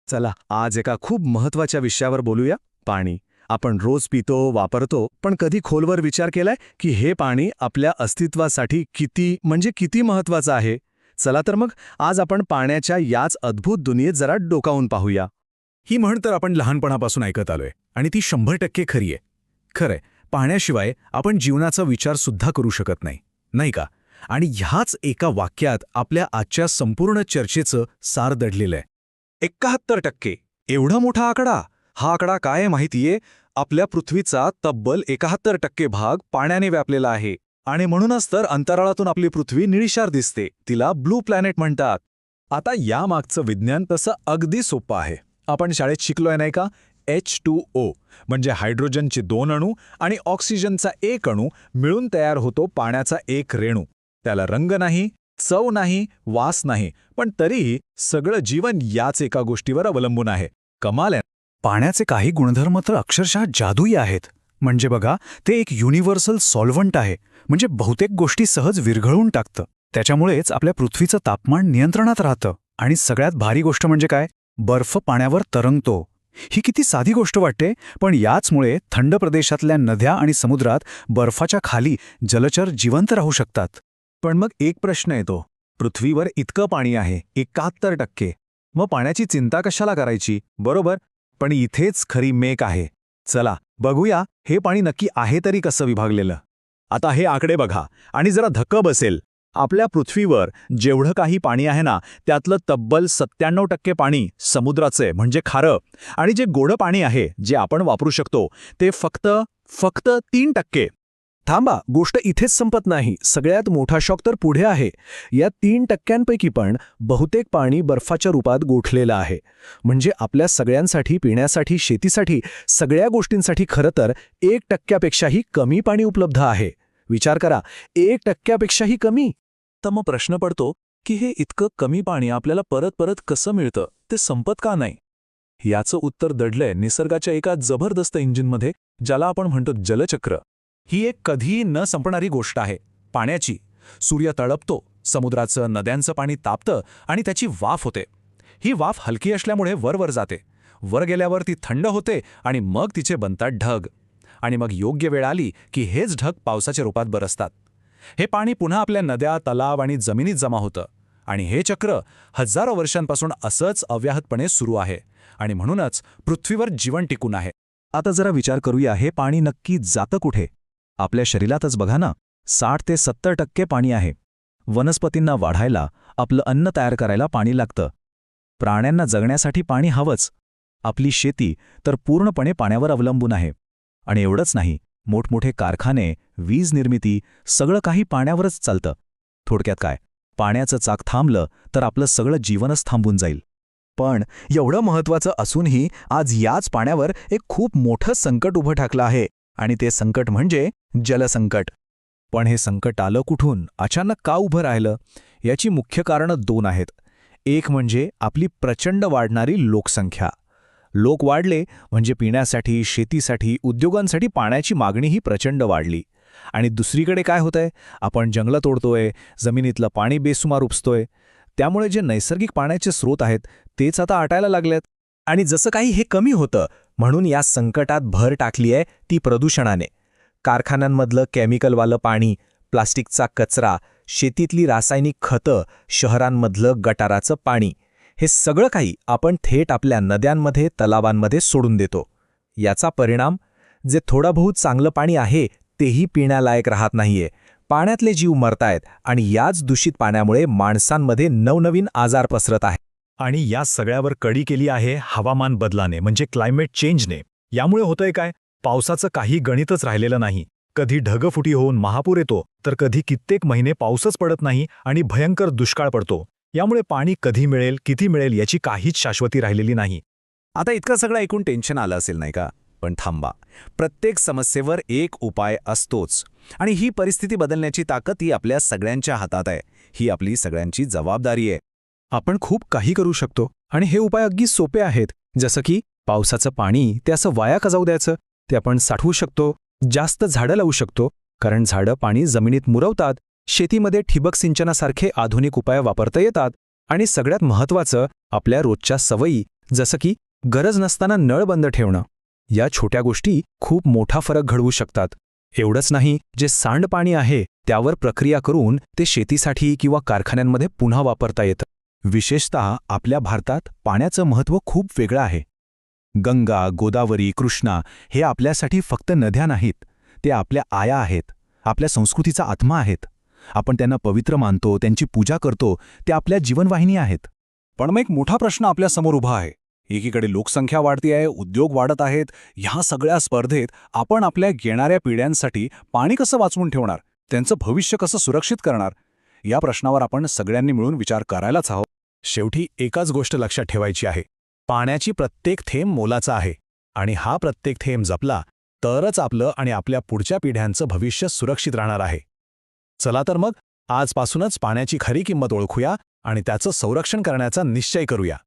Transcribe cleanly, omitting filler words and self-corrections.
चला आज एका खूप महत्वाच्या विषयावर बोलूया. पाणी. आपण रोज पितो, वापरतो, पण कधी खोलवर विचार केलाय की हे पाणी आपल्या अस्तित्वासाठी किती महत्वाचं आहे? चला तर मग आज आपण पाण्याच्या याच अद्भुत दुनियेत जरा डोकावून पाहूया. ही म्हण तर आपण लहानपणापासून ऐकत आलोय आणि ती 100% खरी आहे. खरंय, पाण्याशिवाय आपण जीवनाचा विचार सुद्धा करू शकत नाही, नाही का? आणि ह्याच एका वाक्यात आपल्या आजच्या संपूर्ण चर्चेचं सार दडलेलं आहे. 71%. एवढा मोठा आकडा. हा आकडा काय आहे माहितीये? आपल्या पृथ्वीचा तब्बल 71% भाग पाण्याने व्यापलेला आहे. आणि म्हणूनच तर अंतराळातून आपली पृथ्वी निळीशार दिसते. तिला ब्लू प्लॅनेट म्हणतात. आता यामागचं विज्ञान तसं अगदी सोपं आहे. आपण शाळेत शिकलोय नाही का? H2O म्हणजे हायड्रोजनचे 2 अणू आणि ऑक्सिजनचा 1 अणू मिळून तयार होतो पाण्याचा एक रेणू. त्याला रंग नाही, चव नाही, वास नाही, पण तरीही सगळं जीवन याच एका गोष्टीवर अवलंबून आहे. कमाल आहे. पाण्याचे काही गुणधर्म तर अक्षरशः जादुई आहेत. म्हणजे बघा, ते एक युनिव्हर्सल सॉल्व्हंट आहे. म्हणजे बहुतेक गोष्टी सहज विरघळून टाकतं. त्याच्यामुळेच आपल्या पृथ्वीचं तापमान नियंत्रणात राहतं. आणि सगळ्यात भारी गोष्ट म्हणजे काय? बर्फ पाण्यावर तरंगतो. ही किती साधी गोष्ट वाटते, पण याचमुळे थंड प्रदेशातल्या नद्या आणि समुद्रात बर्फाच्या खाली जलचर जिवंत राहू शकतात. पण मग एक प्रश्न येतो. पृथ्वीवर इतकं पाणी आहे, 71%. मग पाण्याची चिंता कशाला करायची? बरोबर. पण इथेच खरी मेक आहे. चला बघूया हे पाणी नक्की आहे तरी कसं विभागलेलं. आता हे आकडे बघा आणि जरा धक्का बसेल. आपल्या पृथ्वीवर जेवढं काही पाणी आहे ना, त्यातलं तब्बल 97% पाणी समुद्राचे म्हणजे खारं, आणि जे गोडं पाणी आहे जे आपण वापरू शकतो ते फक्त 3%. थांबा, गोष्ट इथेच संपत नाही. सगळ्यात मोठा शॉक तर पुढे आहे. या 3%पैकी पण बहुतेक पाणी बर्फाच्या रूपात गोठलेलं आहे. म्हणजे आपल्या सगळ्यांसाठी, पिण्यासाठी, शेतीसाठी, सगळ्या गोष्टींसाठी खरं तर 1%पेक्षाही कमी पाणी उपलब्ध आहे. विचार करा, 1%पेक्षाही कमी. तर मग प्रश्न पडतो की हे इतकं कमी पाणी आपल्याला परत परत कसं मिळतं? ते संपत का नाही? याचं उत्तर दडलंय निसर्गाच्या एका जबरदस्त इंजिनमध्ये, ज्याला आपण म्हणतो जलचक्र. ही एक कधीही न संपणारी गोष्ट आहे. पाण्याची. सूर्य तळपतो, समुद्राचं, नद्यांचं पाणी तापतं आणि त्याची वाफ होते. ही वाफ हलकी असल्यामुळे वर जाते. वर गेल्यावर ती थंड होते आणि मग तिचे बनतात ढग. आणि मग योग्य वेळ आली की हेच ढग पावसाच्या रूपात बरसतात. हे पाणी पुन्हा आपल्या नद्या, तलाव आणि जमिनीत जमा होतं. आणि हे चक्र हजारो वर्षांपासून असंच अव्याहतपणे सुरू आहे. आणि म्हणूनच पृथ्वीवर जीवन टिकून आहे. आता जरा विचार करूया, हे पाणी नक्की जातं कुठे? आपल्या शरीरातच बघा ना, 60 ते 70% पाणी आहे. वनस्पतींना वाढायला, आपलं अन्न तयार करायला पाणी लागतं. प्राण्यांना जगण्यासाठी पाणी हवंच. आपली शेती तर पूर्णपणे पाण्यावर अवलंबून आहे. आणि एवढंच नाही, मोठमोठे कारखाने, वीज निर्मिती, सगळं काही पाण्यावरच चालतं. थोडक्यात काय, पाण्याचं चाक थांबलं तर आपलं सगळं जीवनच थांबून जाईल. पण एवढं महत्त्वाचं असूनही आज याच पाण्यावर एक खूप मोठं संकट उभं ठाकलं आहे. आणि ते संकट म्हणजे जलसंकट. पण हे संकट आलं कुठून? अचानक का उभं राहिलं? याची मुख्य कारणं 2 आहेत. एक म्हणजे आपली प्रचंड वाढणारी लोकसंख्या. लोक वाढले म्हणजे पिण्यासाठी, शेतीसाठी, उद्योगांसाठी पाण्याची मागणीही प्रचंड वाढली. आणि दुसरीकडे काय होतंय? आपण जंगलं तोडतोय, जमिनीतलं पाणी बेसुमार उपसतोय. त्यामुळे जे नैसर्गिक पाण्याचे स्रोत आहेत तेच आता आटायला लागलेत. आणि जसं काही हे कमी होतं, म्हणून या संकटात भर टाकली आहे ती प्रदूषणाने. कारखान्यांमधलं केमिकलवालं पाणी, प्लास्टिकचा कचरा, शेतीतली रासायनिक खतं, शहरांमधलं गटाराचं पाणी, हे सगळं काही आपण थेट आपल्या नद्यांमध्ये, तलावांमध्ये सोडून देतो. याचा परिणाम, जे थोडं बहुत चांगलं पाणी आहे तेही पिण्यालायक राहत नाहीये. पाण्यातले जीव मरतायत आणि याच दूषित पाण्यामुळे माणसांमध्ये नवनवीन आजार पसरत आहेत. आणि या सगळ्यावर कडी केली आहे हवामान बदलाने, म्हणजे क्लायमेट चेंजने. यामुळे होतंय काय? पावसाचं काही गणितच राहिलेलं नाही. कधी ढगफुटी होऊन महापूर येतो, तर कधी कित्येक महिने पाऊसच पडत नाही आणि भयंकर दुष्काळ पडतो. यामुळे पाणी कधी मिळेल, किती मिळेल याची काहीच शाश्वती राहिलेली नाही. आता इतकं सगळं ऐकून टेन्शन आलं असेल नाही का? पण थांबा, प्रत्येक समस्येवर एक उपाय असतोच. आणि ही परिस्थिती बदलण्याची ताकद ही आपल्या सगळ्यांच्या हातात आहे. ही आपली सगळ्यांची जबाबदारी आहे. आपण खूप काही करू शकतो आणि हे उपाय अगदी सोपे आहेत. जसं की पावसाचं पाणी ते असं वाया का जाऊ द्यायचं, ते आपण साठवू शकतो. जास्त झाडं लावू शकतो, कारण झाडं पाणी जमिनीत मुरवतात. शेतीमध्ये ठिबक सिंचनासारखे आधुनिक उपाय वापरता येतात. आणि सगळ्यात महत्त्वाचं, आपल्या रोजच्या सवयी जसं की गरज नसताना नळ बंद ठेवणं. या छोट्या गोष्टी खूप मोठा फरक घडवू शकतात. एवढंच नाही, जे सांडपाणी आहे त्यावर प्रक्रिया करून ते शेतीसाठी किंवा कारखान्यांमध्ये पुन्हा वापरता येतं. विशेषतः आपल्या भारतात पाण्याचं महत्त्व खूप वेगळं आहे. गंगा, गोदावरी, कृष्णा हे आपल्यासाठी फक्त नद्या नाहीत, ते आपल्या आया आहेत, आपल्या संस्कृतीचा आत्मा आहेत. आपण त्यांना पवित्र मानतो, त्यांची पूजा करतो, ते आपल्या जीवनवाहिनी आहेत. पण मग एक मोठा प्रश्न आपल्यासमोर उभा आहे. एकीकडे लोकसंख्या वाढती आहे, उद्योग वाढत आहेत. ह्या सगळ्या स्पर्धेत आपण आपल्या येणाऱ्या पिढ्यांसाठी पाणी कसं वाचवून ठेवणार, त्यांचं भविष्य कसं सुरक्षित करणार, या प्रश्नावर आपण सगळ्यांनी मिळून विचार करायलाच हवं. शेवटी एकच गोष्ट लक्षात ठेवायची आहे. पाण्याची प्रत्येक थेंब मोलाचा आहे आणि हा प्रत्येक थेंब जपला तरच आपलं आणि आपल्या पुढच्या पिढ्यांचं भविष्य सुरक्षित राहणार आहे. चला तर मग आजपासूनच पाण्याची खरी किंमत ओळखूया आणि त्याचं संरक्षण करण्याचा निश्चय करूया.